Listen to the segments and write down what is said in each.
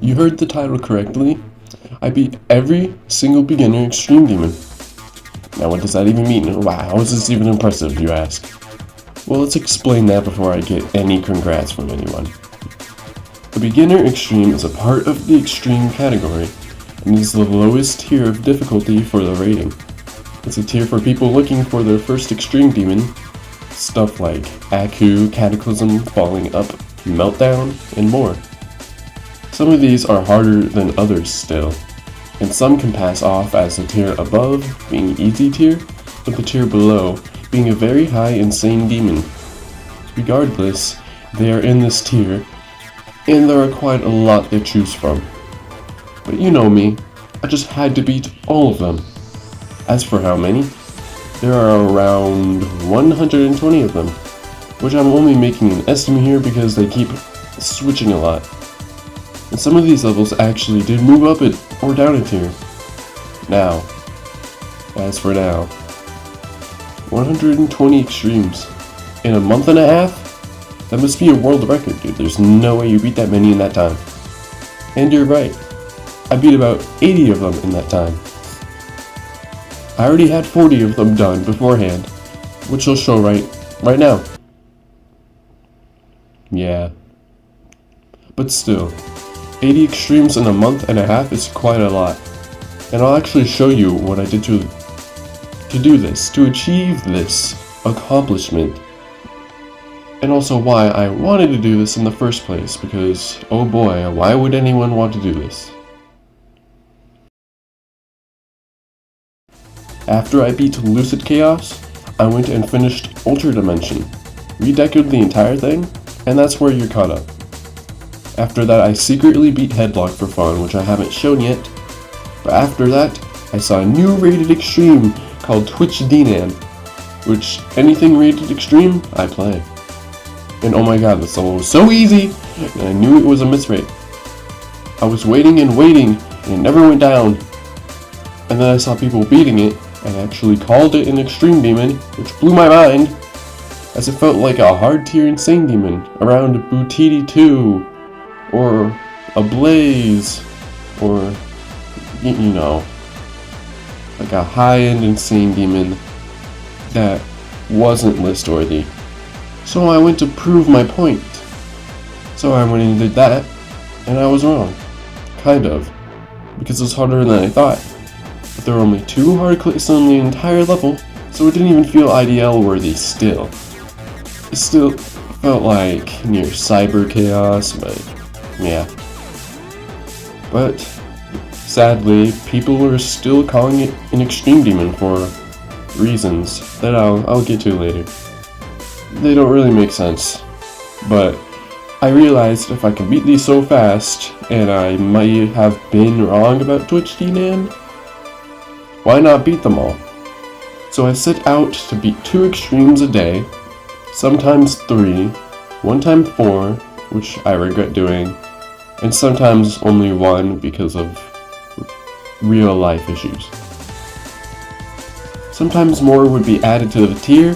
You heard the title correctly. I beat every single beginner extreme demon. Now what does that even mean? Wow, how is this even impressive, you ask? Well, let's explain that before I get any congrats from anyone. The beginner extreme is a part of the extreme category, and is the lowest tier of difficulty for the rating. It's a tier for people looking for their first extreme demon, stuff like Aku, Cataclysm, Falling Up, Meltdown, and more. Some of these are harder than others still, and some can pass off as the tier above being easy tier, but the tier below being a very high insane demon. Regardless, they are in this tier, and there are quite a lot to choose from. But you know me, I just had to beat all of them. As for how many, there are around 120 of them, which I'm only making an estimate here because they keep switching a lot. And some of these levels actually did move up it or down a tier. Now, as for now, 120 extremes in a month and a half? That must be a world record, dude. There's no way you beat that many in that time. And you're right, I beat about 80 of them in that time. I already had 40 of them done beforehand, which I'll show right now. Yeah. But still, 80 extremes in a month and a half is quite a lot. And I'll actually show you what I did to do this, to achieve this accomplishment. And also why I wanted to do this in the first place, because, oh boy, why would anyone want to do this? After I beat Lucid Chaos, I went and finished Ultra Dimension, redecoed the entire thing, and that's where you're caught up. After that, I secretly beat Headlock for fun, which I haven't shown yet. But after that, I saw a new rated extreme called Twitch Dinan, which anything rated extreme, I play. And oh my god, this level was so easy, and I knew it was a miss rate. I was waiting, and it never went down. And then I saw people beating it, and actually called it an extreme demon, which blew my mind, as it felt like a hard tier insane demon, around Bootiti 2, or a Blaze, or, you know, like a high-end insane demon that wasn't list worthy. So I went to prove my point. So I went and did that, and I was wrong. Kind of. Because it was harder than I thought. But there were only 2 hard clicks on the entire level, so it didn't even feel IDL worthy still. It still felt like near Cyber Chaos, but yeah. But sadly, people are still calling it an extreme demon for reasons that I'll get to later. They don't really make sense, but I realized if I can beat these so fast, and I might have been wrong about Twitch Dinan, why not beat them all? So I set out to beat 2 extremes a day, sometimes 3, one time 4, which I regret doing, and sometimes only 1 because of real life issues. Sometimes more would be added to the tier,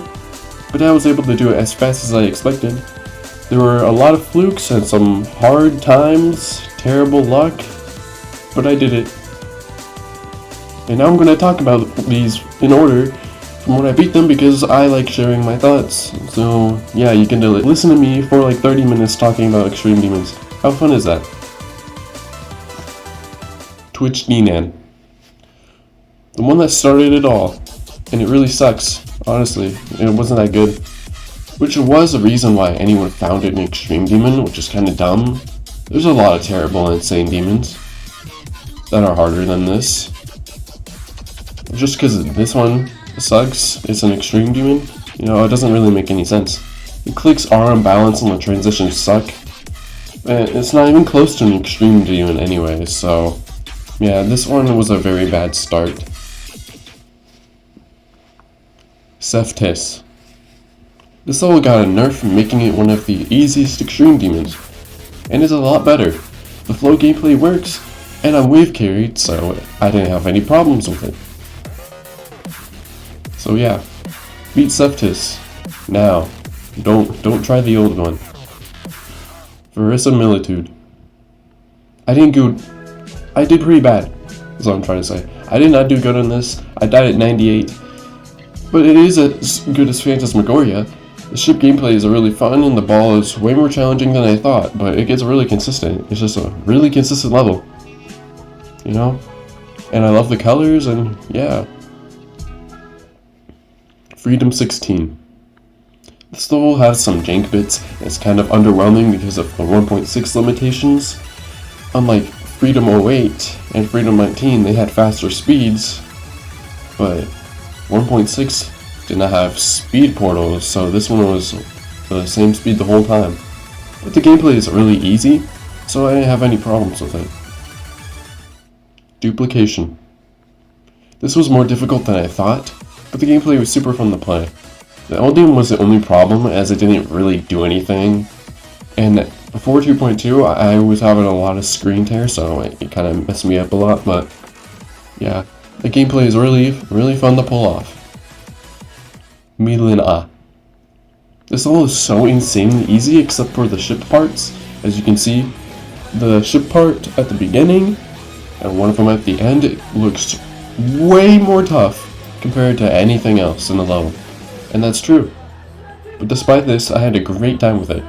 but I was able to do it as fast as I expected. There were a lot of flukes and some hard times, terrible luck, but I did it. And now I'm going to talk about these in order from when I beat them, because I like sharing my thoughts. So yeah, you can listen to me for like 30 minutes talking about extreme demons. How fun is that? Twitch Dinan. The one that started it all. And it really sucks, honestly. It wasn't that good. Which was a reason why anyone found it an extreme demon, which is kind of dumb. There's a lot of terrible insane demons that are harder than this. Just because this one sucks, it's an extreme demon, you know, it doesn't really make any sense. The clicks are unbalanced and the transitions suck. And it's not even close to an extreme demon anyway, so yeah, this one was a very bad start. Seftis. This level got a nerf, making it one of the easiest extreme demons, and is a lot better. The flow gameplay works, and I'm wave carried, so I didn't have any problems with it. So yeah, beat Seftis now. Don't try the old one. Verisimilitude. I did pretty bad, is what I'm trying to say. I did not do good on this. I died at 98. But it is as good as Phantasmagoria. The ship gameplay is really fun, and the ball is way more challenging than I thought, but it gets really consistent. It's just a really consistent level. You know? And I love the colors, and yeah. Freedom 16. This level has some jank bits, and it's kind of underwhelming because of the 1.6 limitations. Unlike Freedom 08 and Freedom 19, they had faster speeds, but 1.6 did not have speed portals, so this one was the same speed the whole time. But the gameplay is really easy, so I didn't have any problems with it. Duplication. This was more difficult than I thought, but the gameplay was super fun to play. The Eldium was the only problem, as it didn't really do anything, and before 2.2 I was having a lot of screen tear, so it kind of messed me up a lot, but yeah, the gameplay is really fun to pull off. Milin A. This level is so insanely easy except for the ship parts. As you can see, the ship part at the beginning and one of them at the end, it looks way more tough compared to anything else in the level. And that's true. But despite this, I had a great time with it.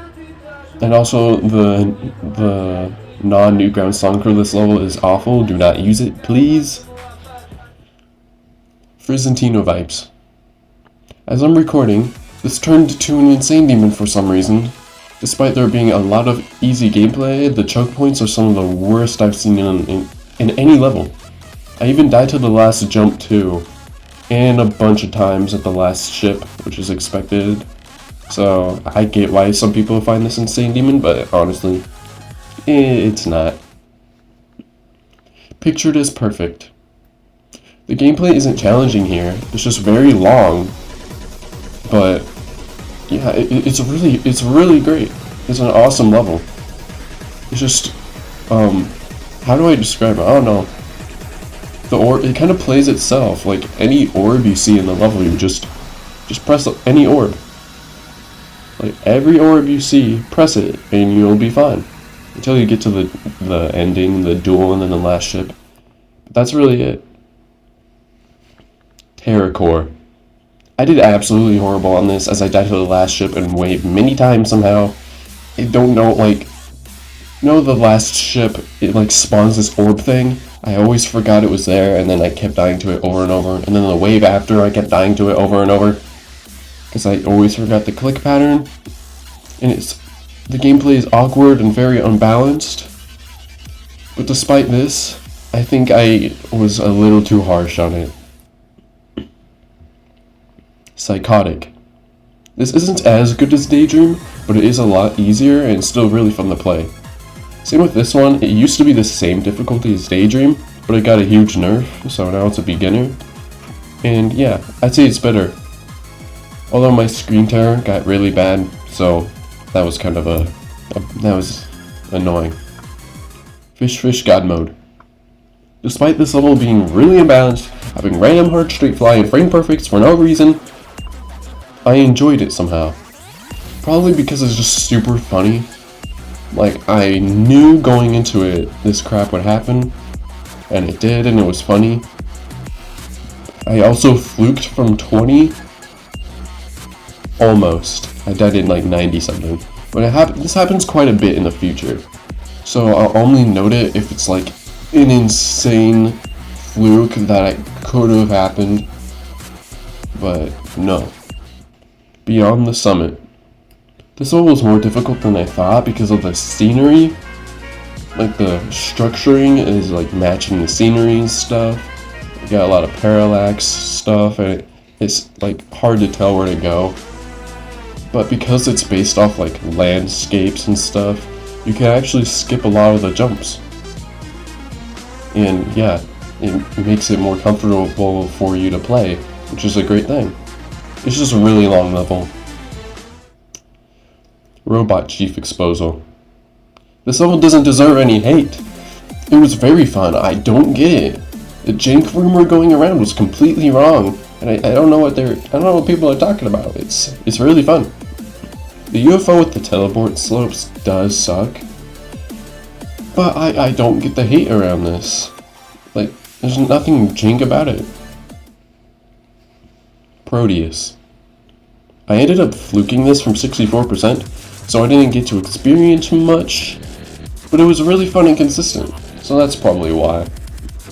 And also, the non-Newground song for this level is awful. Do not use it, please. Frizzantino vibes. As I'm recording, this turned to an insane demon for some reason. Despite there being a lot of easy gameplay, the choke points are some of the worst I've seen in any level. I even died to the last jump too, and a bunch of times at the last ship, which is expected. So I get why some people find this insane demon, but honestly, it's not. Pictured as perfect. The gameplay isn't challenging here, it's just very long, but yeah, it's really great. It's an awesome level. It's just, how do I describe it? I don't know. The orb, it kind of plays itself. Like any orb you see in the level, you just press any orb. Like every orb you see, press it, and you'll be fine. Until you get to the ending, the duel, and then the last ship. But that's really it. Terracore. I did absolutely horrible on this, as I died to the last ship and waved many times somehow. I don't know, like, you know the last ship, it like spawns this orb thing? I always forgot it was there, and then I kept dying to it over and over, and then the wave after, I kept dying to it over and over, because I always forgot the click pattern, and the gameplay is awkward and very unbalanced, but despite this, I think I was a little too harsh on it. Psychotic. This isn't as good as Daydream, but it is a lot easier and still really fun to play. Same with this one, it used to be the same difficulty as Daydream, but it got a huge nerf, so now it's a beginner. And yeah, I'd say it's better. Although my screen tear got really bad, so that was kind of that was annoying. Fish God mode. Despite this level being really imbalanced, having random hard straight fly and frame perfects for no reason, I enjoyed it somehow. Probably because it's just super funny. Like, I knew going into it this crap would happen, and it did, and it was funny. I also fluked from 20. Almost. I died in like 90 something. But this happens quite a bit in the future. So I'll only note it if it's like an insane fluke that could have happened. But no. Beyond the Summit. This one was more difficult than I thought because of the scenery. Like the structuring is like matching the scenery and stuff. You got a lot of parallax stuff and it's like hard to tell where to go. But because it's based off like landscapes and stuff, you can actually skip a lot of the jumps. And yeah, it makes it more comfortable for you to play, which is a great thing. It's just a really long level. Robot Chief Exposal. This level doesn't deserve any hate. It was very fun, I don't get it. The jank rumor going around was completely wrong, and I don't know what people are talking about. It's really fun. The UFO with the teleport slopes does suck, But I don't get the hate around this. Like, there's nothing jank about it. Proteus. I ended up fluking this from 64%, so I didn't get to experience much, but it was really fun and consistent, so that's probably why.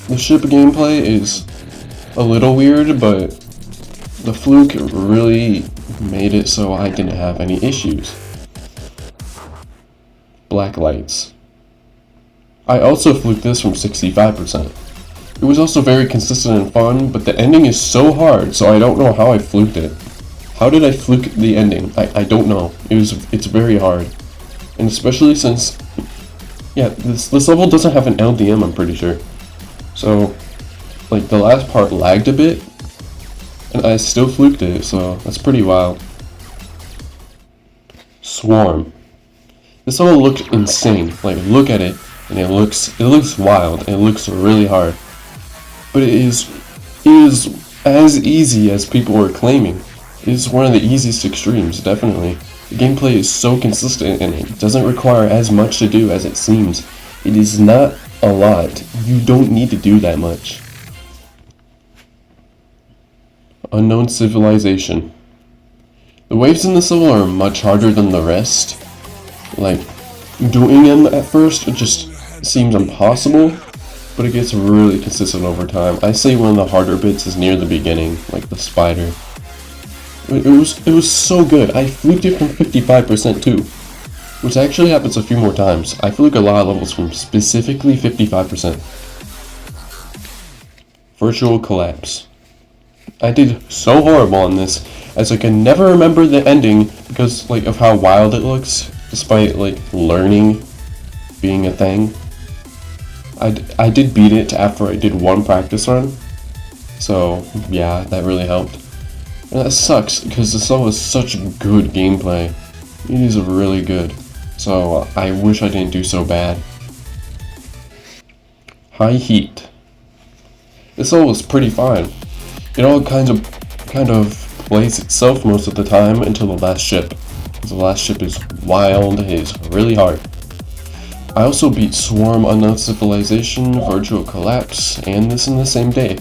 The ship gameplay is a little weird, but the fluke really made it so I didn't have any issues. Black lights. I also fluked this from 65%. It was also very consistent and fun, but the ending is so hard, so I don't know how I fluked it. How did I fluke the ending? I don't know. It's very hard. And especially since, yeah, this level doesn't have an LDM, I'm pretty sure. So, like, the last part lagged a bit, and I still fluked it, so that's pretty wild. Swarm. This level looks insane. Like, look at it, and it looks wild, and it looks really hard. But it is as easy as people were claiming. It is one of the easiest extremes, definitely. The gameplay is so consistent and it doesn't require as much to do as it seems. It is not a lot. You don't need to do that much. Unknown civilization. The waves in this level are much harder than the rest. Like, doing them at first, it just seems impossible, but it gets really consistent over time. I say one of the harder bits is near the beginning, like the spider. It was so good. I fluked it from 55% too, which actually happens a few more times. I fluke a lot of levels from specifically 55%. Virtual collapse. I did so horrible on this, as I can never remember the ending because like of how wild it looks, despite like learning being a thing. I did beat it after I did one practice run, so yeah, that really helped. And that sucks, because this level is such good gameplay. It is really good. So I wish I didn't do so bad. High heat. This level is pretty fine. It all kind of plays itself most of the time until the last ship. The last ship is wild, it is really hard. I also beat Swarm, Unknown Civilization, Virtual Collapse, and this in the same day,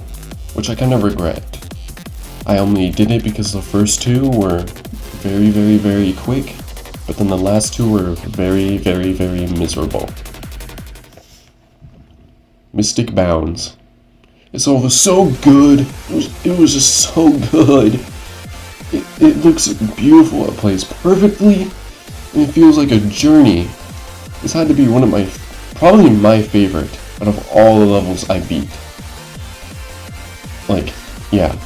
which I kind of regret. I only did it because the first two were very quick, but then the last two were very miserable. Mystic Bounds. This all was so good. It was just so good. It looks beautiful. It plays perfectly, and it feels like a journey. This had to be one of probably my favorite out of all the levels I beat. Like, yeah.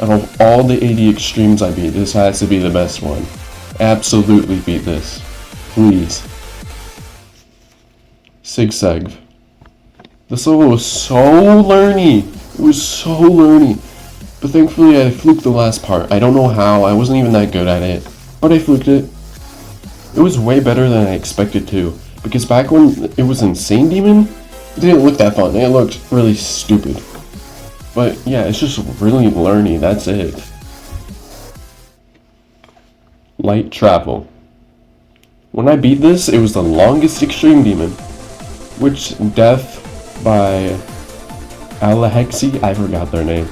Out of all the 80 extremes I beat, this has to be the best one. Absolutely beat this. Please. Zigzag. This level was so learny. It was so learny. But thankfully I fluked the last part. I don't know how, I wasn't even that good at it. But I fluked it. It was way better than I expected to. Because back when it was Insane Demon, it didn't look that fun. It looked really stupid. But yeah, it's just really learny, that's it. Light Travel. When I beat this, it was the longest Extreme Demon, which Death by Alahexi, I forgot their name,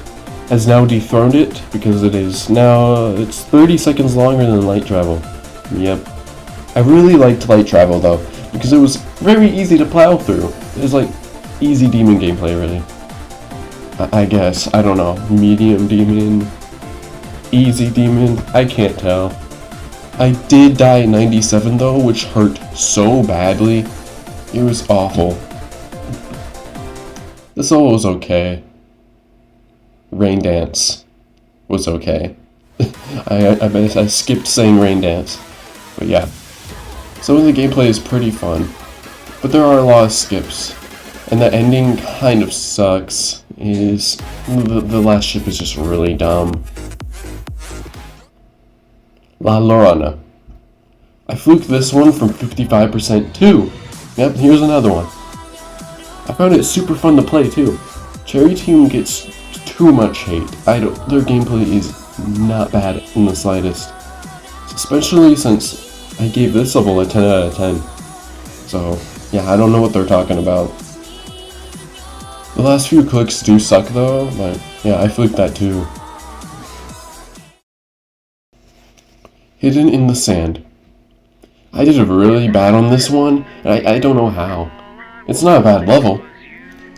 has now dethroned it because it's 30 seconds longer than Light Travel. Yep. I really liked Light Travel though, because it was very easy to plow through. It was like easy demon gameplay really. I guess, I don't know, medium demon, easy demon, I can't tell. I did die at 97 though, which hurt so badly. It was awful. This level was okay. Rain Dance was okay. I skipped saying Rain Dance, but yeah. Some of the gameplay is pretty fun, but there are a lot of skips, and the ending kind of sucks. The last ship is just really dumb. La Llorona. I fluked this one from 55% too. Yep, here's another one. I found it super fun to play too. Cherry Team gets too much hate. Their gameplay is not bad in the slightest. Especially since I gave this level a 10 out of 10. So, Yeah, I don't know what they're talking about. The last few clicks do suck though, but yeah, I fluked that too. Hidden in the sand. I did really bad on this one, and I don't know how. It's not a bad level.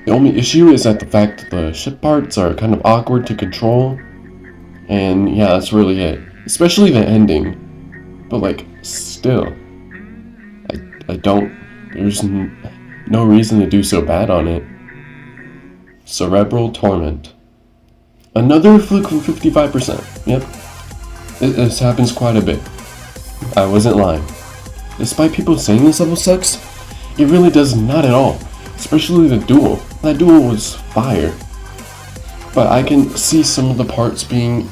The only issue is that the fact that the ship parts are kind of awkward to control, and yeah, that's really it. Especially the ending. But like, still, I don't, there's no reason to do so bad on it. Cerebral Torment. Another fluke from 55%. Yep. This happens quite a bit. I wasn't lying. Despite people saying this level sucks, it really does not at all. Especially the duel. That duel was fire. But I can see some of the parts being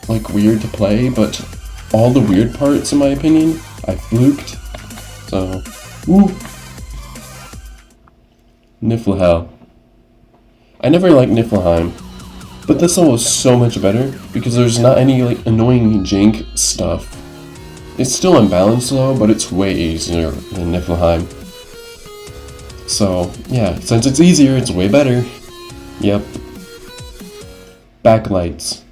like weird to play, but all the weird parts, in my opinion, I fluked. So, woo. Niflhel. I never liked Niflheim, but this one was so much better because there's not any like annoying jank stuff. It's still unbalanced though, but it's way easier than Niflheim. So, yeah, since it's easier, it's way better. Yep. Backlights.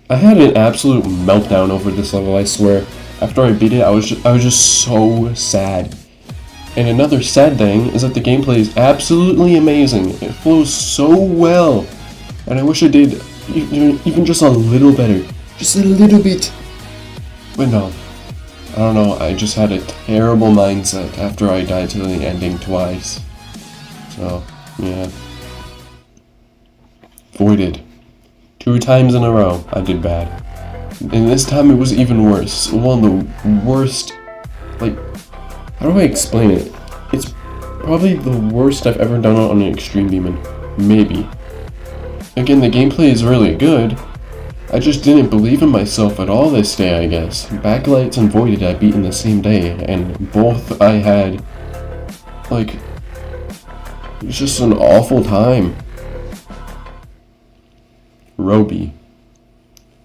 I had an absolute meltdown over this level, I swear. After I beat it, I was just so sad. And another sad thing is that the gameplay is absolutely amazing. It flows so well. And I wish I did even just a little better. Just a little bit. But no. I don't know, I just had a terrible mindset after I died to the ending twice. So, yeah. Voided. 2 times in a row, I did bad. And this time it was even worse. One of the worst, like, how do I explain it? It's probably the worst I've ever done on an Extreme Demon. Maybe. Again, the gameplay is really good. I just didn't believe in myself at all this day, I guess. Backlights and Voided I beat in the same day, and both I had, like, it was just an awful time. Roby.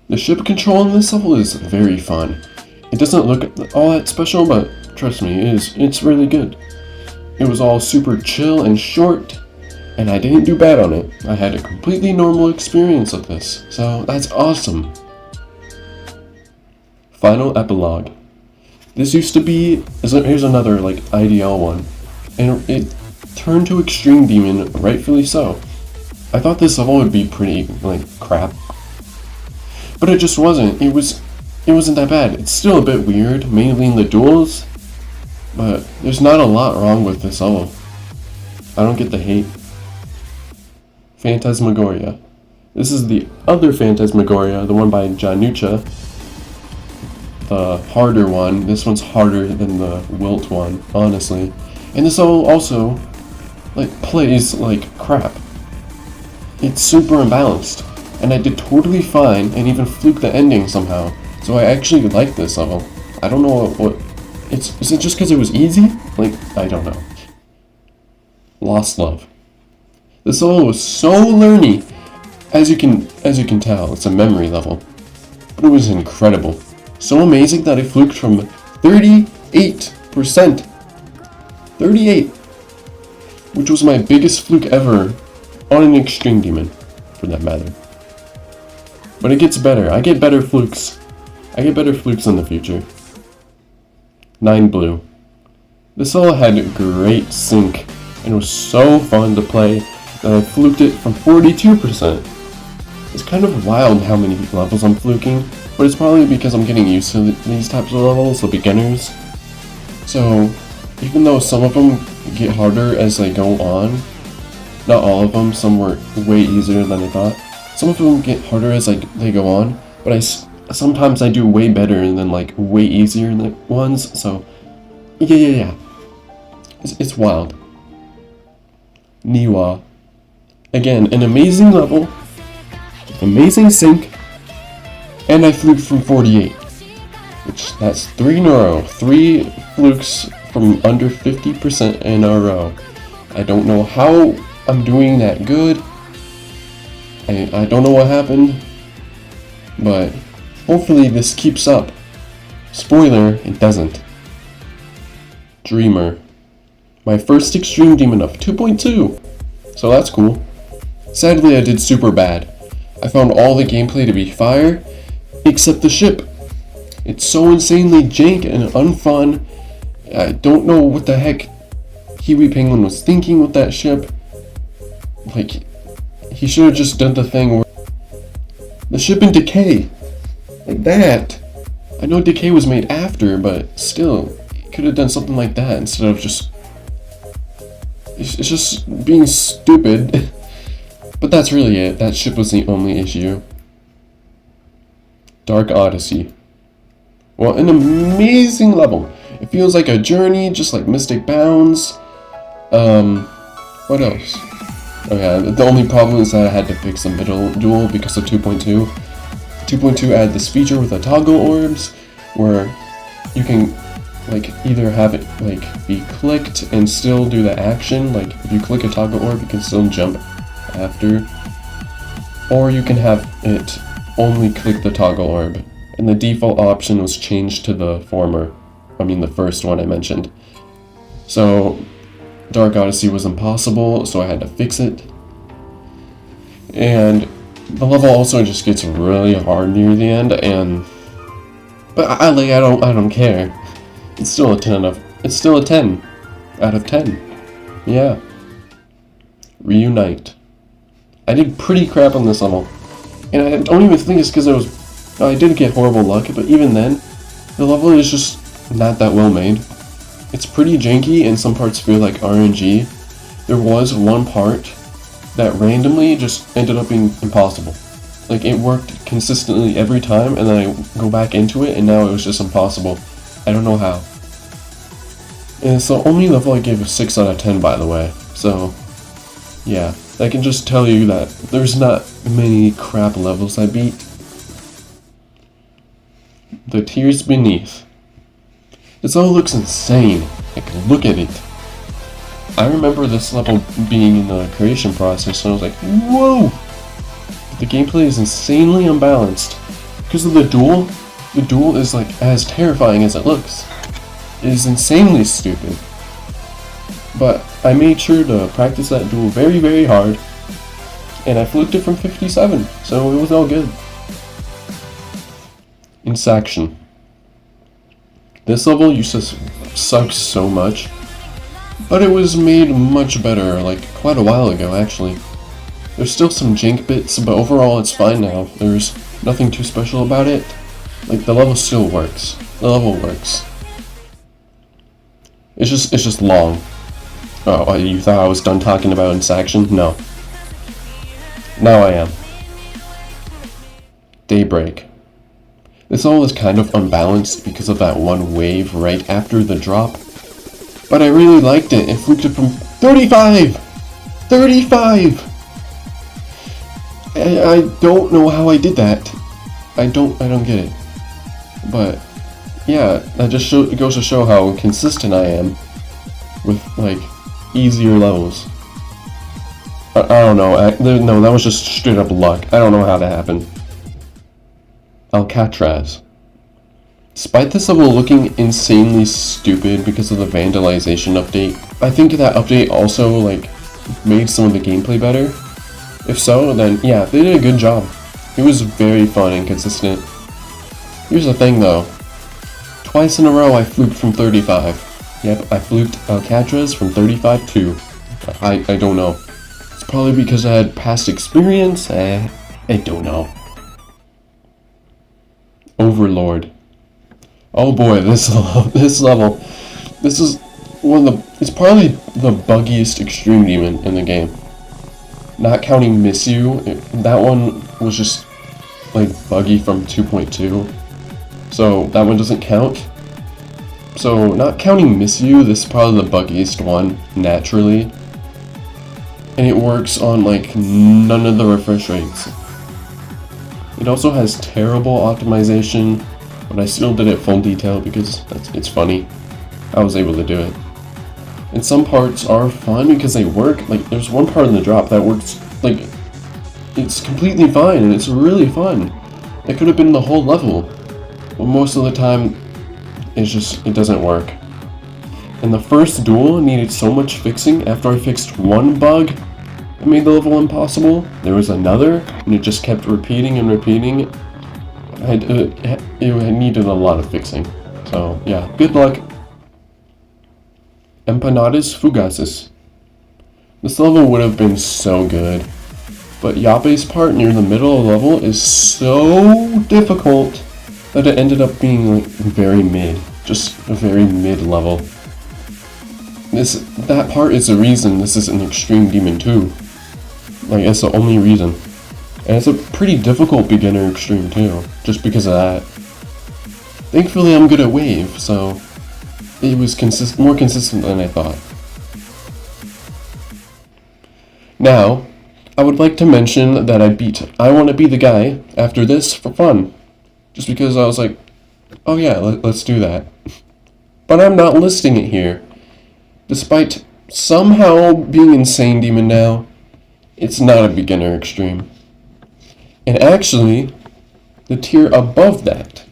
The ship control in this level is very fun. It doesn't look all that special, but trust me, it's really good. It was all super chill and short, and I didn't do bad on it. I had a completely normal experience with this, so that's awesome. Final Epilogue. This used to be, here's another like IDL one, and it turned to Extreme Demon, rightfully so. I thought this level would be pretty like crap, but it just wasn't. It wasn't that bad. It's still a bit weird, mainly in the duels, but there's not a lot wrong with this level. I don't get the hate. Phantasmagoria. This is the other Phantasmagoria, the one by Janucha. The harder one. This one's harder than the Wilt one, honestly. And this level also, like, plays like crap. It's super imbalanced, and I did totally fine and even fluked the ending somehow. So I actually like this level. I don't know what is it just because it was easy? Like, I don't know. Lost Love. This level was so learny. As you can tell, it's a memory level. But it was incredible. So amazing that I fluked from 38%. 38! Which was my biggest fluke ever on an Extreme Demon, for that matter. But it gets better. I get better flukes. I get better flukes in the future. 9 Blue. This level had great sync, and it was so fun to play that I fluked it from 42%. It's kind of wild how many levels I'm fluking, but it's probably because I'm getting used to these types of levels, the beginners. So, even though some of them get harder as they go on, not all of them, some were way easier than I thought. Some of them get harder as they go on, but sometimes I do way better than like way easier ones, so yeah. It's wild. Niwa. Again, an amazing level, amazing sync, and I fluked from 48, which that's 3 in a row. 3 flukes from under 50% in a row. I don't know how I'm doing that good. I don't know what happened, but hopefully this keeps up. Spoiler, it doesn't. Dreamer. My first extreme demon of 2.2. So that's cool. Sadly, I did super bad. I found all the gameplay to be fire, except the ship. It's so insanely jank and unfun. I don't know what the heck Kiwi Penguin was thinking with that ship. Like, he should have just done the thing where the ship in Decay. Like that. I know Decay was made after, but still, he could have done something like that instead of just... It's just being stupid. But that's really it. That ship was the only issue. Dark Odyssey. Well, an amazing level. It feels like a journey, just like Mystic Bounds. What else? Oh yeah, the only problem is that I had to fix the middle duel because of 2.2. 2.2 added this feature with the toggle orbs, where you can like either have it like be clicked and still do the action. Like if you click a toggle orb, you can still jump after, or you can have it only click the toggle orb. And the default option was changed to the the first one I mentioned. So Dark Odyssey was impossible, so I had to fix it. And the level also just gets really hard near the end, but I don't care. It's still a 10 out of 10. Yeah. Reunite. I did pretty crap on this level. And I don't even think it's because I did get horrible luck, but even then, the level is just not that well made. It's pretty janky, and some parts feel like RNG. There was one part that randomly just ended up being impossible. Like, it worked consistently every time, and then I go back into it, and now it was just impossible. I don't know how. And it's the only level I gave a 6 out of 10, by the way. So, yeah. I can just tell you that there's not many crap levels I beat. The Tears Beneath. This all looks insane. Like, look at it. I remember this level being in the creation process, and I was like, whoa! The gameplay is insanely unbalanced. Because of the duel is like as terrifying as it looks. It is insanely stupid. But I made sure to practice that duel very, very hard, and I fluked it from 57, so it was all good. Insaction. This level used to suck so much, but it was made much better, like quite a while ago actually. There's still some jank bits, but overall it's fine now. There's nothing too special about it. Like, the level still works. The level works. It's just long. Oh, you thought I was done talking about Insaction? No. Now I am. Daybreak. This level is kind of unbalanced because of that one wave right after the drop. But I really liked it. It fluked it from 35! 35! I don't know how I did that. I don't get it. But yeah, that just goes to show how consistent I am with like easier levels. I don't know. No, that was just straight up luck. I don't know how that happened. Alcatraz. Despite this level looking insanely stupid because of the vandalization update, I think that update also like made some of the gameplay better. If so, then yeah, they did a good job. It was very fun and consistent. Here's the thing though. Twice in a row I fluked from 35. Yep, I fluked Alcatraz from 35 too. I don't know. It's probably because I had past experience. I don't know. Overlord. Oh boy, this level. This is it's probably the buggiest extreme demon in the game. Not counting Miss You, that one was just like buggy from 2.2. So that one doesn't count. So not counting Miss You, this is probably the buggiest one, naturally. And it works on like none of the refresh rates. It also has terrible optimization, but I still did it full detail because it's funny. I was able to do it. And some parts are fun because they work. Like, there's one part in the drop that works, like, it's completely fine and it's really fun. It could have been the whole level. But most of the time, it doesn't work. And the first duel needed so much fixing. After I fixed one bug that made the level impossible, there was another, and it just kept repeating and repeating. It needed a lot of fixing. So, yeah, good luck. Empanadas Fugaces. This level would have been so good, but Yape's part near the middle of the level is so difficult that it ended up being like very mid. Just a very mid level. That part is the reason this is an Extreme Demon 2. Like, it's the only reason. And it's a pretty difficult beginner Extreme too, just because of that. Thankfully I'm good at Wave, so it was more consistent than I thought. Now, I would like to mention that I beat I Want to Be the Guy after this for fun. Just because I was like, oh yeah, let's do that. But I'm not listing it here. Despite somehow being Insane Demon now, it's not a beginner Extreme. And actually, the tier above that.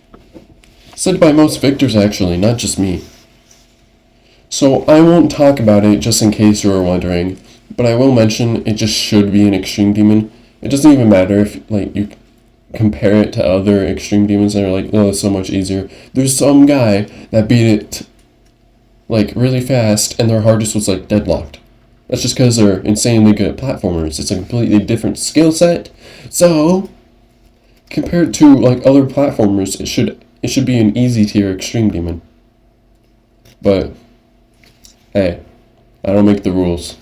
Said by most victors actually, not just me. So I won't talk about it just in case you were wondering, but I will mention it just should be an Extreme Demon. It doesn't even matter if like you compare it to other Extreme Demons that are like, oh, it's so much easier. There's some guy that beat it like really fast and their hardest was like deadlocked. That's just because they're insanely good at platformers. It's a completely different skill set. So compared to like other platformers, it should be an easy tier Extreme Demon. But hey, I don't make the rules.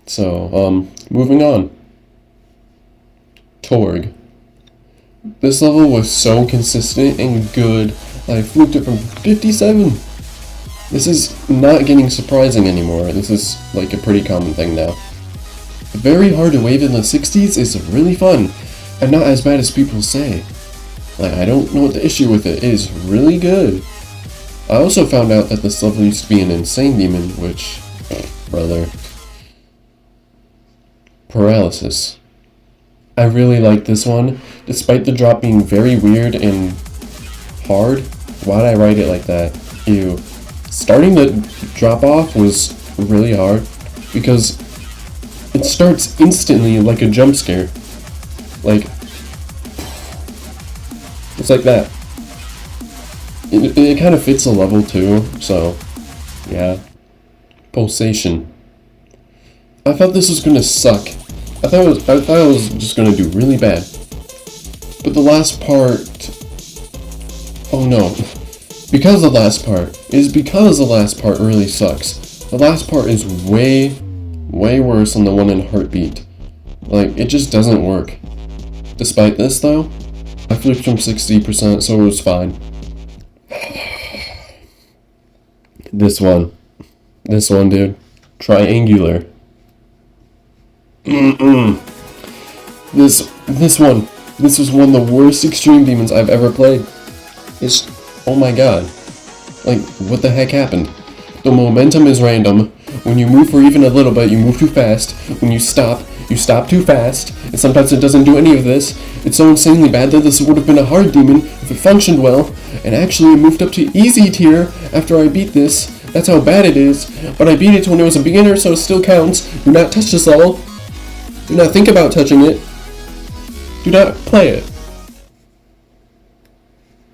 So moving on. Torg. This level was so consistent and good that I fluked it from 57. This is not getting surprising anymore. This is like a pretty common thing now. Very hard to wave in the 60s is really fun, and not as bad as people say. Like, I don't know what the issue with it is. Really good. I also found out that this level used to be an Insane Demon, which, brother. Paralysis. I really like this one, despite the drop being very weird and hard. Why'd I write it like that? Ew. Starting the drop off was really hard because it starts instantly like a jump scare. Like, it's like that. It kind of fits the level too, so yeah. Pulsation. I thought this was gonna suck. I thought it was just gonna do really bad. But the last part, oh no. Because the last part really sucks. The last part is way worse than the one in Heartbeat. Like, it just doesn't work. Despite this though, I flipped from 60%, so it was fine. This one, dude. Triangular. This was one of the worst Extreme Demons I've ever played. It's, oh my god. Like, what the heck happened? The momentum is random. When you move for even a little bit, you move too fast. When you stop too fast. And sometimes it doesn't do any of this. It's so insanely bad that this would have been a hard demon if it functioned well. And actually it moved up to easy tier after I beat this. That's how bad it is. But I beat it when it was a beginner, so it still counts. Do not touch this level. Do not think about touching it. Do not play it.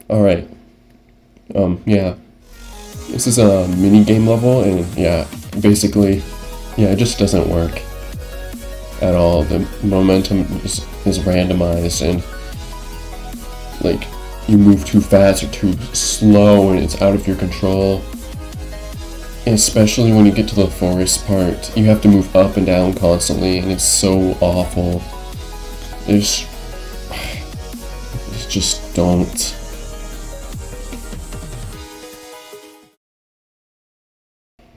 Alright. Yeah. This is a mini-game level, and yeah, basically, yeah, it just doesn't work at all. The momentum is randomized, and, like, you move too fast or too slow, and it's out of your control. And especially when you get to the forest part, you have to move up and down constantly, and it's so awful. It's just don't.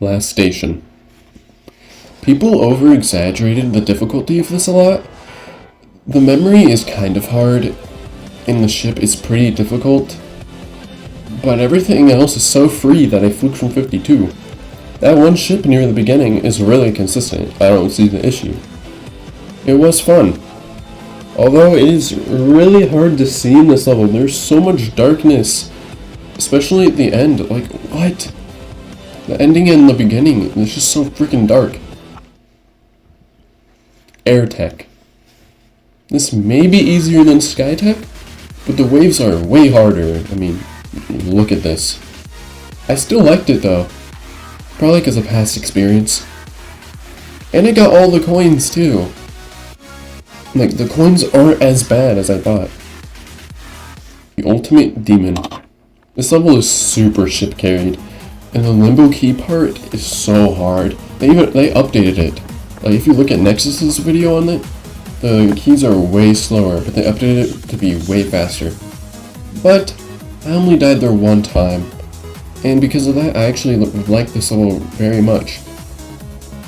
Last station. People over-exaggerated the difficulty of this a lot. The memory is kind of hard, and the ship is pretty difficult, but everything else is so free that I fluked from 52. That one ship near the beginning is really consistent. I don't see the issue. It was fun. Although it is really hard to see in this level. There's so much darkness, especially at the end. Like, what? The ending and the beginning, it's just so freaking dark. Air Tech. This may be easier than Sky Tech, but the waves are way harder. I mean, look at this. I still liked it though. Probably because of past experience. And I got all the coins too. Like, the coins aren't as bad as I thought. The Ultimate Demon. This level is super ship carried. And the Limbo Key part is so hard. They updated it. Like, if you look at Nexus's video on it, the keys are way slower, but they updated it to be way faster. But I only died there one time. And because of that, I actually like this level very much.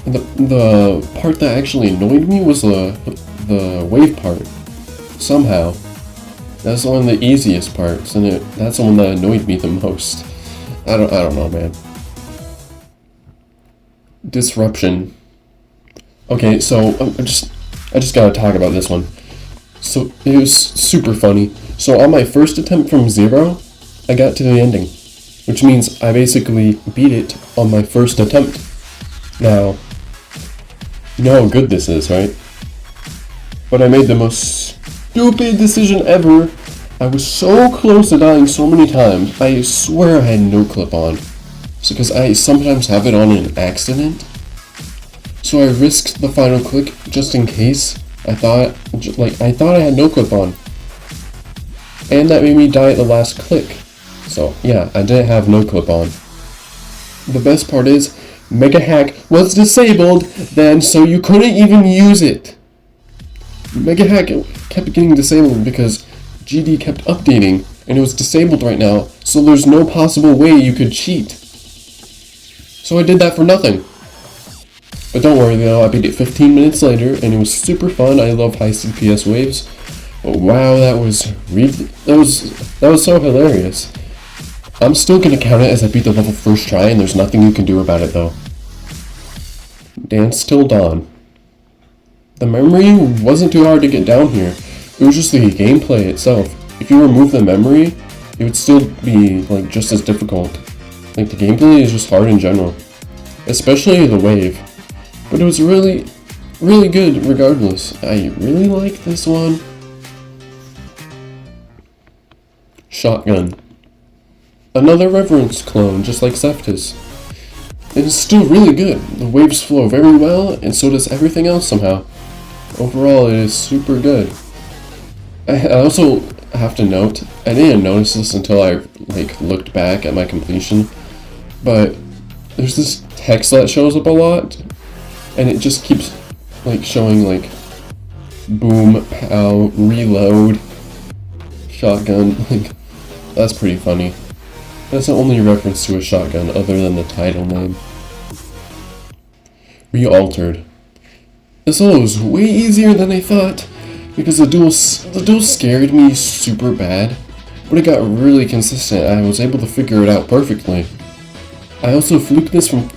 The part that actually annoyed me was the wave part. Somehow. That's one of the easiest parts, and that's the one that annoyed me the most. I don't know, man. Disruption. Okay, so I just gotta talk about this one. So it was super funny. So on my first attempt from 0, I got to the ending, which means I basically beat it on my first attempt. Now, you know how good this is, right? But I made the most stupid decision ever. I was so close to dying so many times. I swear I had no clip on. So because I sometimes have it on an accident. So I risked the final click just in case. I thought I had no clip on. And that made me die at the last click. So yeah, I didn't have no clip on. The best part is, Mega Hack was disabled then, so you couldn't even use it. Mega Hack kept getting disabled because GD kept updating, and it was disabled right now, so there's no possible way you could cheat. So I did that for nothing. But don't worry though, I beat it 15 minutes later, and it was super fun. I love high CPS waves. But wow, that was so hilarious. I'm still gonna count it as I beat the level first try, and there's nothing you can do about it though. Dance Till Dawn. The memory wasn't too hard to get down here. It was just the gameplay itself. If you remove the memory, it would still be like just as difficult. Like, the gameplay is just hard in general. Especially the wave. But it was really good regardless. I really like this one. Shotgun. Another Reverence clone, just like Seftis. It is still really good. The waves flow very well, and so does everything else somehow. Overall, it is super good. I also have to note, I didn't notice this until I looked back at my completion, but there's this text that shows up a lot, and it just keeps showing boom, pow, reload, shotgun. That's pretty funny. That's the only reference to a shotgun other than the title name. Re-altered. This level was way easier than I thought, because the duel scared me super bad, but it got really consistent and I was able to figure it out perfectly. I also fluked this from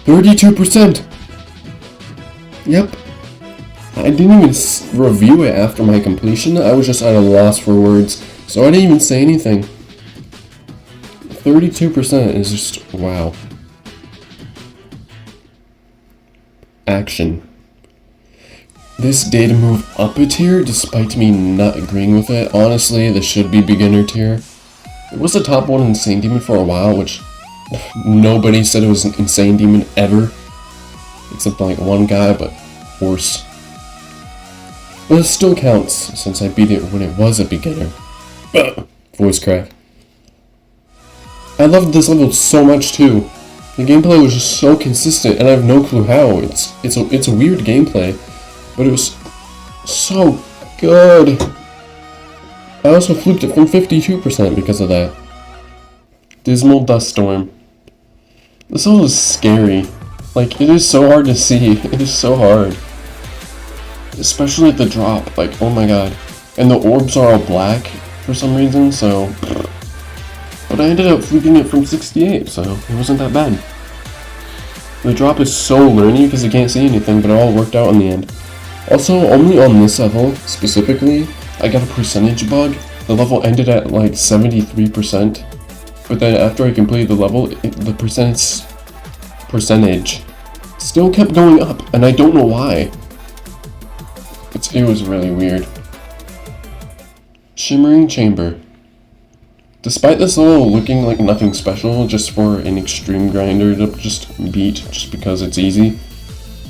32%! Yep. I didn't even review it after my completion. I was just at a loss for words, so I didn't even say anything. 32% is just wow. Action. This did move up a tier despite me not agreeing with it. Honestly, this should be beginner tier. It was the top one in Insane Demon for a while, which nobody said it was an Insane Demon ever. Except one guy, but worse. But it still counts, since I beat it when it was a beginner. Voice crack. I loved this level so much too. The gameplay was just so consistent, and I have no clue how. It's a weird gameplay, but it was so good. I also fluked it from 52% because of that. Dismal Dust Storm. This level is scary. It is so hard to see. It is so hard. Especially at the drop. Oh my god. And the orbs are all black for some reason, so... But I ended up fluking it from 68, so it wasn't that bad. The drop is so learny because you can't see anything, but it all worked out in the end. Also, only on this level, specifically, I got a percentage bug. The level ended at 73%. But then after I completed the level, the percentage still kept going up, and I don't know why. It was really weird. Shimmering Chamber. Despite this level looking like nothing special, just for an extreme grinder to just beat just because it's easy,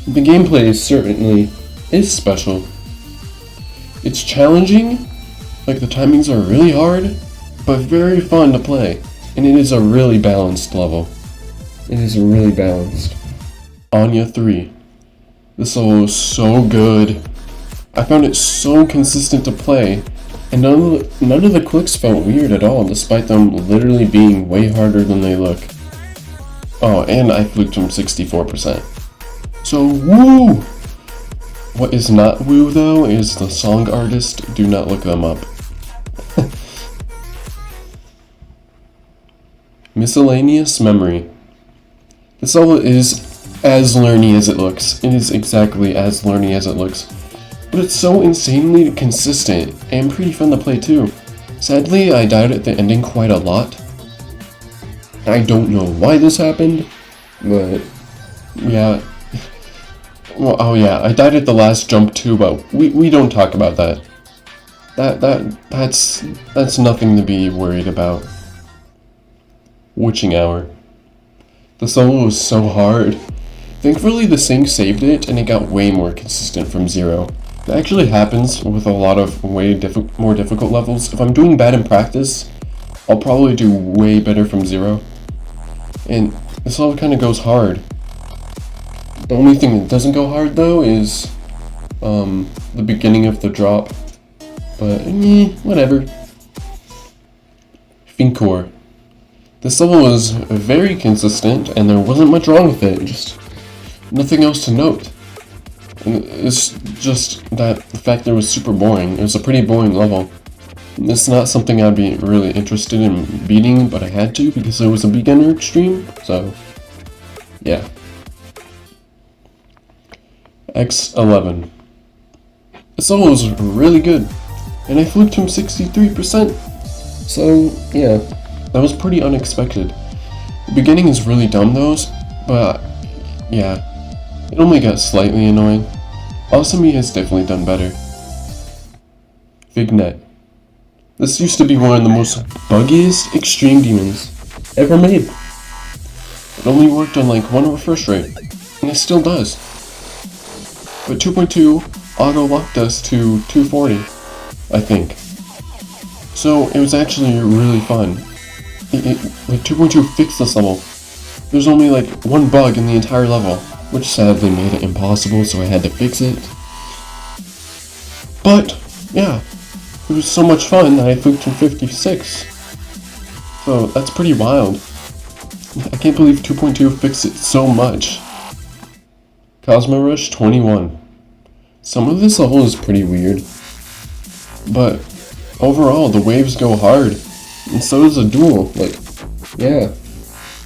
the gameplay certainly is special. It's challenging, like the timings are really hard, but very fun to play, and it is a really balanced level. It is really balanced. Anya 3. This level is so good. I found it so consistent to play, and none of the clicks felt weird at all, despite them literally being way harder than they look. Oh, and I fluked them 64%. So, woo! What is not woo, though, is the song artist. Do not look them up. Miscellaneous Memory. This level is as learny as it looks. It is exactly as learny as it looks. But it's so insanely consistent and pretty fun to play too. Sadly, I died at the ending quite a lot. I don't know why this happened, but yeah. Well, oh yeah, I died at the last jump too, but we don't talk about that. That's nothing to be worried about. Witching Hour. This level was so hard. Thankfully, the sync saved it, and it got way more consistent from 0. That actually happens with a lot of more difficult levels. If I'm doing bad in practice, I'll probably do way better from 0. And this level kind of goes hard. The only thing that doesn't go hard, though, is the beginning of the drop. But, whatever. Finkor. This level was very consistent, and there wasn't much wrong with it. Just nothing else to note. And it's just that the fact that it was super boring. It was a pretty boring level. It's not something I'd be really interested in beating, but I had to because it was a beginner extreme, so yeah. X11. This level was really good, and I fluked him 63%, so yeah, that was pretty unexpected. The beginning is really dumb though, but yeah. It only got slightly annoying. Awesome has definitely done better. Vignet. This used to be one of the most buggiest extreme demons ever made. It only worked on like one refresh rate, and it still does. But 2.2 auto-locked us to 240, I think. So it was actually really fun. Like 2.2 fixed this level. There's only like one bug in the entire level, which sadly made it impossible, so I had to fix it. But, yeah, it was so much fun that I fluked to 56. So, that's pretty wild. I can't believe 2.2 fixed it so much. Cosmo Rush 21. Some of this level is pretty weird. But, overall, the waves go hard. And so does a duel. Like, yeah.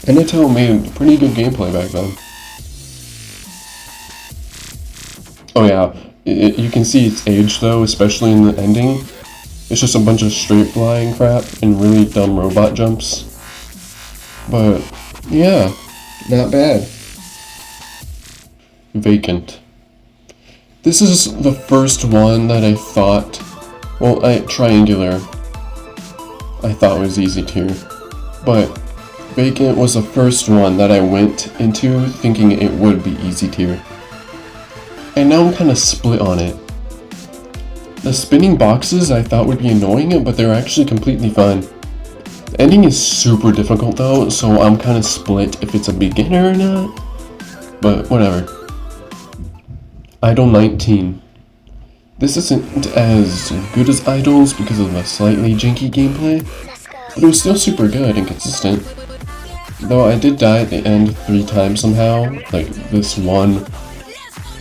Inato made pretty good gameplay back then. Oh yeah, you can see its age though, especially in the ending. It's just a bunch of straight flying crap and really dumb robot jumps. But, yeah, not bad. Vacant. This is the first one that I thought, Triangular, I thought was easy tier. But Vacant was the first one that I went into thinking it would be easy tier. And now I'm kind of split on it. The spinning boxes I thought would be annoying, but they're actually completely fine. The ending is super difficult though, so I'm kind of split if it's a beginner or not. But whatever. Idol 19. This isn't as good as Idols because of the slightly janky gameplay, but it was still super good and consistent. Though I did die at the end 3 times somehow, like this one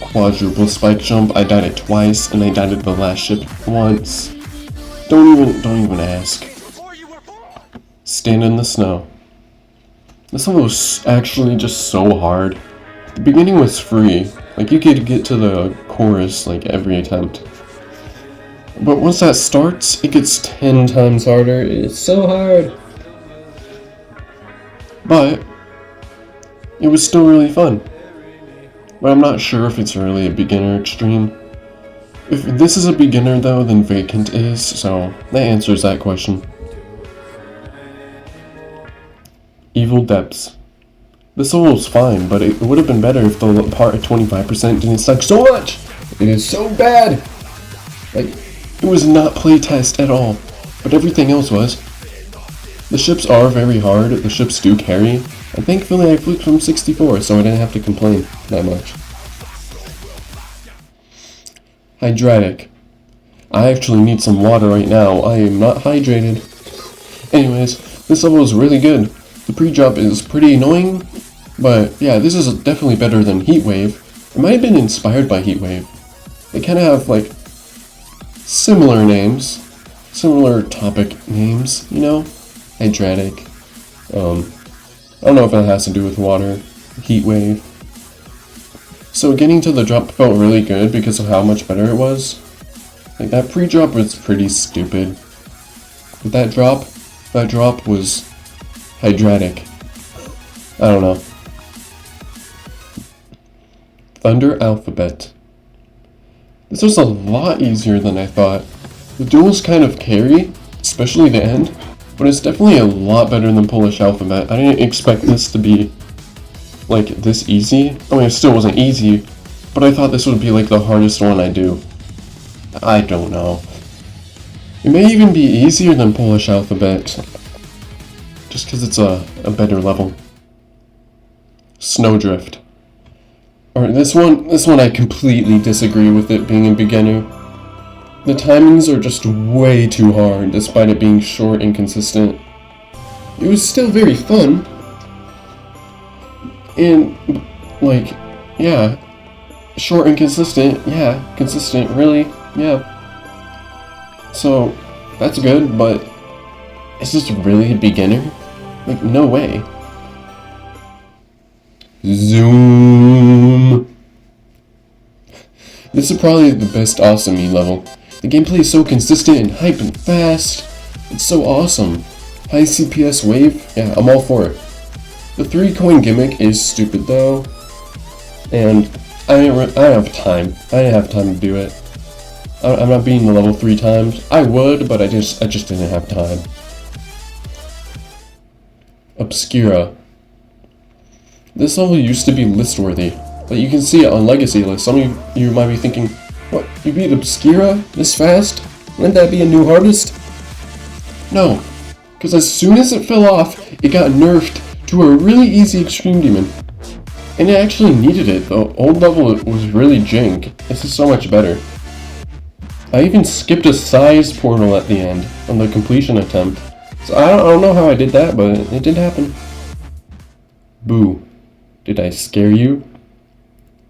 quadruple spike jump, I died it twice, and I died at the last ship once. Don't even ask. Stand in the Snow. This one was actually just so hard. The beginning was free, like you could get to the chorus like every attempt. But once that starts, it gets 10 times harder. It's so hard. but it was still really fun. But I'm not sure if it's really a beginner extreme. If this is a beginner though, then Vacant is, so that answers that question. Evil Depths. This level was fine, but it would have been better if the part at 25% didn't suck so much! It is so bad! Like, it was not playtest at all, but everything else was. The ships are very hard, the ships do carry, and thankfully I flipped from 64, so I didn't have to complain that much. Hydratic. I actually need some water right now, I am not hydrated. Anyways, this level is really good. The pre-drop is pretty annoying, but yeah, this is definitely better than Heatwave. It might have been inspired by Heatwave. They kind of have, like, similar names, similar topic names, you know? Hydratic. I don't know if it has to do with water, Heatwave. So getting to the drop felt really good because of how much better it was. Like, that pre-drop was pretty stupid. But that drop was hydratic. I don't know. Thunder Alphabet. This was a lot easier than I thought. The duels kind of carry, especially the end, but it's definitely a lot better than Polish Alphabet. I didn't expect this to be, like, this easy. I mean, it still wasn't easy, but I thought this would be, like, the hardest one I do. I don't know. It may even be easier than Polish Alphabet, just because it's a better level. Snowdrift. Alright, this one I completely disagree with it being a beginner. The timings are just way too hard, despite it being short and consistent. It was still very fun. And, like, yeah. Short and consistent, yeah. Consistent, really, yeah. So, that's good, but is this really a beginner? Like, no way. Zoom. This is probably the best Awesome-y level. The gameplay is so consistent and hype and fast. It's so awesome. High CPS wave, yeah, I'm all for it. The 3-coin gimmick is stupid though, and I didn't have time. I didn't have time to do it. I'm not beating the level 3 times. I would, but I just didn't have time. Obscura. This level used to be list-worthy, but you can see it on Legacy list. Some of you might be thinking, what, you beat Obscura this fast? Wouldn't that be a new hardest? No, because as soon as it fell off, it got nerfed to a really easy Extreme Demon. And it actually needed it, the old level was really jank. This is so much better. I even skipped a size portal at the end on the completion attempt. So I don't know how I did that, but it did happen. Boo. Did I scare you?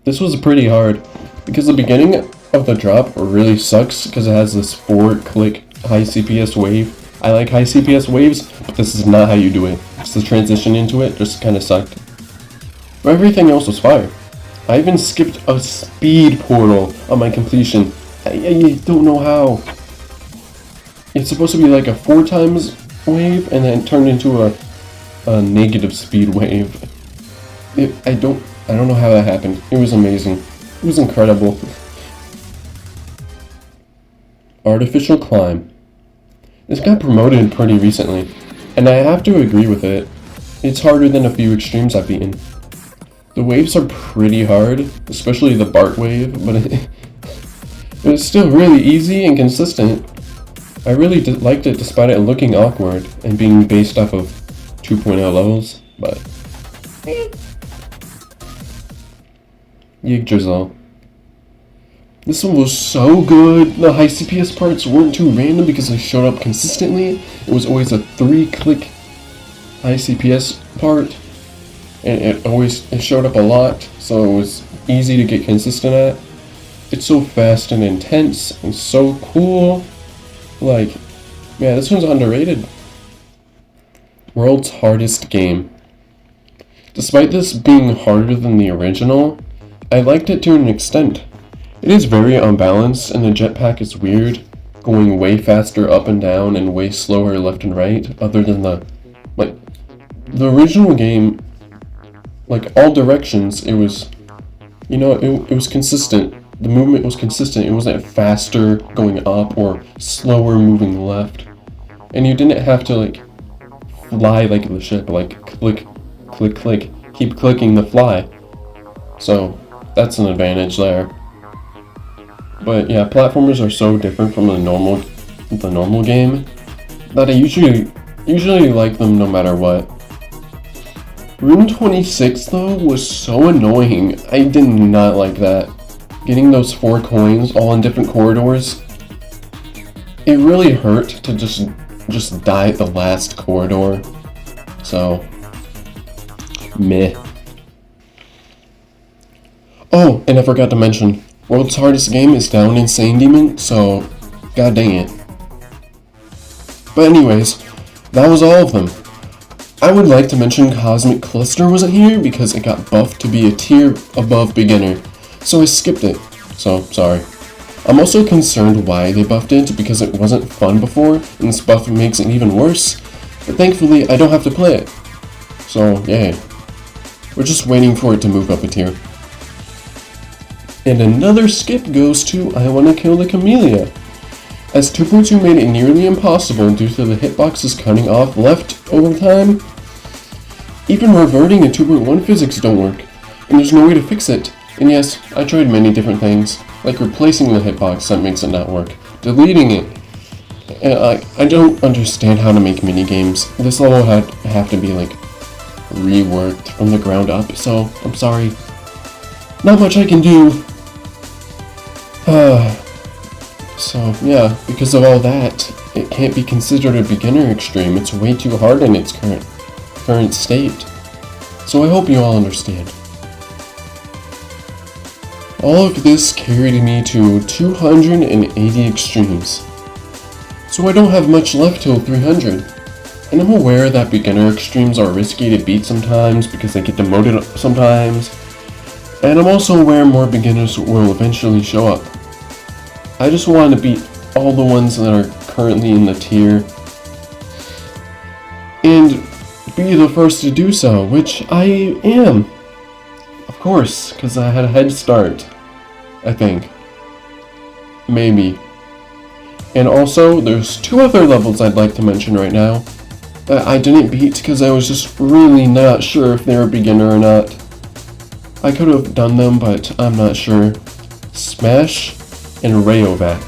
This was pretty hard, because the beginning of the drop really sucks because it has this 4-click high CPS wave. I like high CPS waves, but this is not how you do it. Just the transition into it just kind of sucked. But everything else was fire. I even skipped a speed portal on my completion. I don't know how. It's supposed to be like a 4 times wave and then turned into a negative speed wave. I don't know how that happened. It was amazing. It was incredible. Artificial Climb. This got promoted pretty recently, and I have to agree with it. It's harder than a few extremes I've beaten. The waves are pretty hard, especially the Bart wave, but it's still really easy and consistent. I really liked it despite it looking awkward and being based off of 2.0 levels, but Yggdrasil. This one was so good. The high CPS parts weren't too random because they showed up consistently. It was always a 3-click high CPS part, and it showed up a lot, so it was easy to get consistent at. It's so fast and intense and so cool. Like, yeah, this one's underrated. World's hardest game. Despite this being harder than the original, I liked it to an extent. It is very unbalanced, and the jetpack is weird, going way faster up and down and way slower left and right, other than the, like, the original game, like all directions, it was, it was consistent. The movement was consistent. It wasn't faster going up or slower moving left. And you didn't have to like fly like the ship, like click, click, click, keep clicking the fly. So that's an advantage there. But yeah, platformers are so different from the normal game that I usually like them no matter what. Room 26 though was so annoying. I did not like that. Getting those 4 coins all in different corridors. It really hurt to just die at the last corridor. So meh. Oh, and I forgot to mention, World's Hardest Game is down Insane Demon, so god dang it. But anyways, that was all of them. I would like to mention Cosmic Cluster wasn't here because it got buffed to be a tier above beginner, so I skipped it, so sorry. I'm also concerned why they buffed it because it wasn't fun before, and this buff makes it even worse, but thankfully I don't have to play it. So yay. We're just waiting for it to move up a tier. And another skip goes to I Wanna Kill the Camellia, as 2.2 made it nearly impossible due to the hitboxes cutting off left over time. Even reverting and 2.1 physics don't work, and there's no way to fix it. And yes, I tried many different things, like replacing the hitbox that makes it not work, deleting it. And I don't understand how to make minigames. This level have to be like reworked from the ground up, so I'm sorry. Not much I can do. So yeah, because of all that, it can't be considered a beginner extreme. It's way too hard in its current state. So I hope you all understand. All of this carried me to 280 extremes. So I don't have much left till 300. And I'm aware that beginner extremes are risky to beat sometimes because they get demoted sometimes. And I'm also aware more beginners will eventually show up. I just want to beat all the ones that are currently in the tier and be the first to do so, which I am. Of course, because I had a head start, I think. Maybe. And also, there's 2 other levels I'd like to mention right now that I didn't beat because I was just really not sure if they were beginner or not. I could have done them, but I'm not sure. Smash and Rayovac.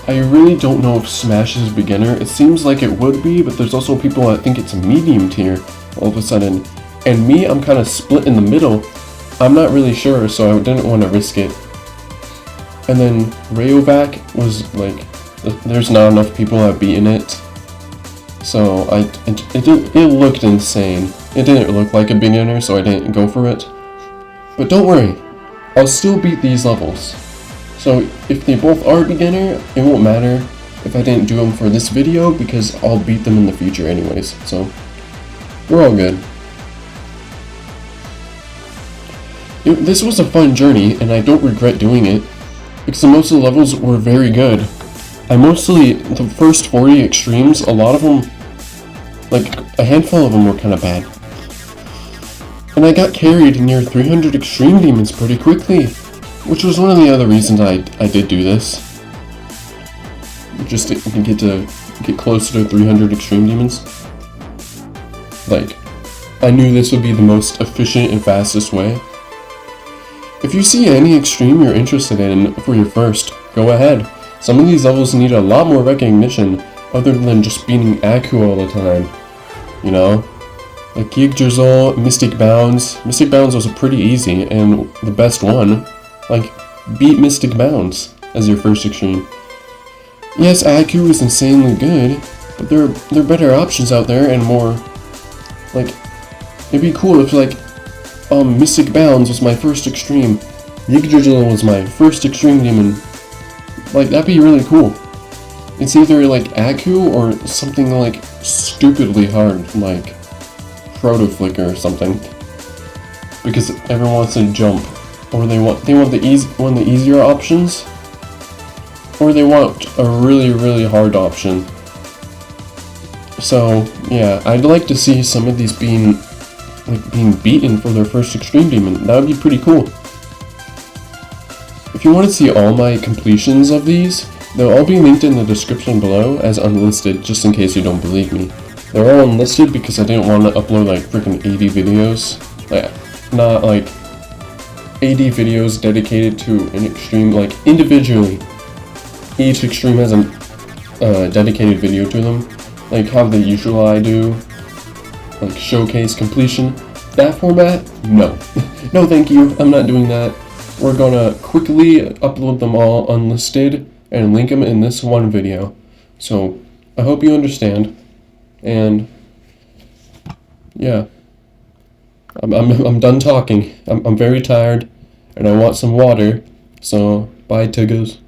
I really don't know if Smash is beginner. It seems like it would be, but there's also people that think it's a medium tier all of a sudden. And me, I'm kind of split in the middle. I'm not really sure, so I didn't want to risk it. And then Rayovac was like, there's not enough people that have beaten it. So it looked insane. It didn't look like a beginner, so I didn't go for it. But don't worry, I'll still beat these levels. So if they both are beginner, it won't matter if I didn't do them for this video because I'll beat them in the future anyways. So we're all good. This was a fun journey and I don't regret doing it because most of the levels were very good. The first 40 extremes, a lot of them, like a handful of them were kind of bad. And I got carried near 300 extreme demons pretty quickly, which was one of the other reasons I did do this. Just to get closer to 300 extreme demons. Like, I knew this would be the most efficient and fastest way. If you see any extreme you're interested in for your first, go ahead. Some of these levels need a lot more recognition other than just beating Aku all the time. You know? Like Yggdrasil, Mystic Bounds. Mystic Bounds was pretty easy and the best one. Like, beat Mystic Bounds as your first extreme. Yes, Aku is insanely good, but there are better options out there and more. Like, it'd be cool if like, Mystic Bounds was my first extreme. Yggdrasil was my first extreme demon. Like, that'd be really cool. It's either like Aku or something like stupidly hard, like Proto Flicker or something. Because everyone wants to jump, or they want one of the easier options, or they want a really hard option. So Yeah, I'd like to see some of these being beaten for their first Extreme Demon. That would be pretty cool. If you want to see all my completions of these, they'll all be linked in the description below as unlisted, just in case you don't believe me. They're all unlisted because I didn't want to upload like freaking 80 videos. Not like 80 videos dedicated to an extreme, like individually. Each extreme has a dedicated video to them, like how the usual I do, like showcase completion. That format? No. No thank you, I'm not doing that. We're gonna quickly upload them all unlisted and link them in this one video. So, I hope you understand. And, yeah. I'm done talking. I'm very tired, and I want some water. So, bye, Tiggers.